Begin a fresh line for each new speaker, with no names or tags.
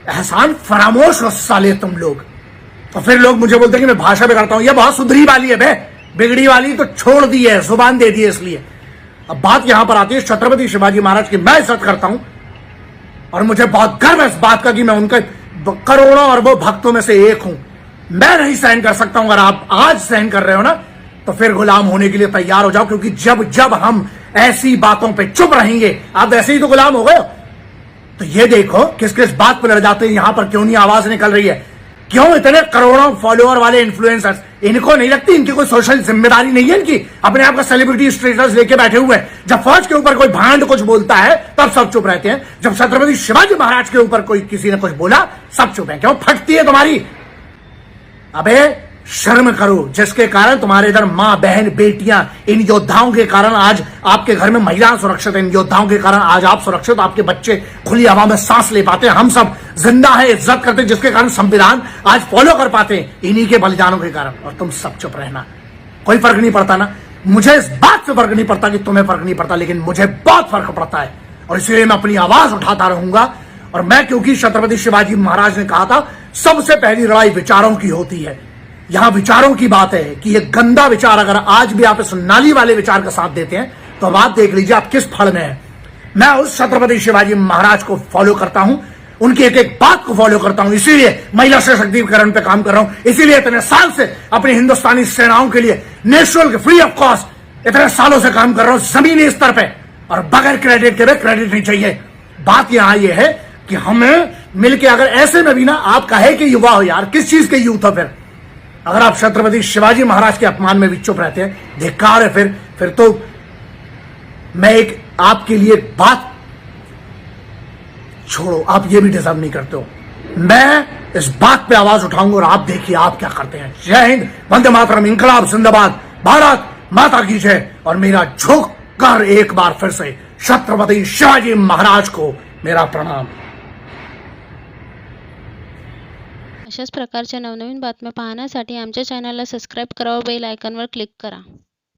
एहसान फरामोश हो साले तुम लोग। तो फिर लोग मुझे बोलते हैं कि मैं भाषा बिगाड़ता हूं। ये बहुत सुधरी वाली है बे, बिगड़ी वाली तो छोड़ दी है, जुबान दे दी है इसलिए। अब बात यहां पर आती है छत्रपति शिवाजी महाराज की। मैं इज्जत करता हूं और मुझे बहुत गर्व है इस बात का कि मैं उनके करोड़ों अरबों भक्तों में से एक हूं। मैं नहीं सहन कर सकता हूं, अगर आप आज सहन कर रहे हो ना तो फिर गुलाम होने के लिए तैयार हो जाओ, क्योंकि जब जब हम ऐसी बातों पे चुप रहेंगे, आप ऐसे ही तो गुलाम हो गए हो। तो ये देखो किस किस बात पर लड़ जाते हैं, यहां पर क्यों नहीं आवाज निकल रही है, क्यों इतने करोड़ों फॉलोअर वाले इन्फ्लुएंसर्स, इनको नहीं लगती, इनकी कोई सोशल जिम्मेदारी नहीं है इनकी, अपने आप का सेलिब्रिटी स्टेटस लेके बैठे हुए हैं। जब फौज के ऊपर कोई भांड कुछ बोलता है तब सब चुप रहते हैं, जब छत्रपति शिवाजी महाराज के ऊपर कोई किसी ने कुछ बोला सब चुप है। क्यों फटती है तुम्हारी? अबे शर्म करो, जिसके कारण तुम्हारे इधर मां बहन बेटियां, इन योद्धाओं के कारण आज आपके घर में महिलाएं सुरक्षित हैं, इन योद्धाओं के कारण आज आप सुरक्षित, आपके बच्चे खुली हवा में सांस ले पाते हैं, हम सब जिंदा है, इज्जत करते हैं, जिसके कारण संविधान आज फॉलो कर पाते हैं, इन्हीं के बलिदानों के कारण। और तुम सब चुप रहना, कोई फर्क नहीं पड़ता ना। मुझे इस बात से फर्क नहीं पड़ता कि तुम्हें फर्क नहीं पड़ता, लेकिन मुझे बहुत फर्क पड़ता है और इसलिए मैं अपनी आवाज उठाता रहूंगा। और मैं, क्योंकि छत्रपति शिवाजी महाराज ने कहा था सबसे पहली लड़ाई विचारों की होती है, यहां विचारों की बात है कि ये गंदा विचार अगर आज भी आप इस नाली वाले विचार का साथ देते हैं तो अब आप देख लीजिए आप किस फल में हैं। मैं उस छत्रपति शिवाजी महाराज को फॉलो करता हूं, उनकी एक एक बात को फॉलो करता हूं, इसीलिए महिला सशक्तिकरण पे काम कर रहा हूं, इसीलिए इतने साल से अपनी हिंदुस्तानी सेनाओं के लिए निःशुल्क फ्री ऑफ कॉस्ट इतने सालों से काम कर रहा हूं जमीनी स्तर पे, और बगैर क्रेडिट के भी क्रेडिट नहीं चाहिए। बात यहां यह है कि हमें मिलकर, अगर ऐसे में भी ना आप कहे कि युवा हो यार, किस चीज के यूथ हो फिर अगर आप छत्रपति शिवाजी महाराज के अपमान में भी चुप रहते हैं, धिक्कार है। फिर तो मैं एक आपके लिए बात छोड़ो, आप ये भी डिजर्व नहीं करते हो। मैं इस बात पे आवाज उठाऊंगा और आप देखिए आप क्या करते हैं। जय हिंद, वंदे मातरम, इंकलाब जिंदाबाद, भारत माता की जय। और मेरा झुक कर एक बार फिर से छत्रपति शिवाजी महाराज को मेरा प्रणाम।
अशाच प्रकारच्या नवनवीन बातम्या पाहण्यासाठी आमच्या चॅनलला सबस्क्राईब करा व बेल आयकॉनवर क्लिक करा।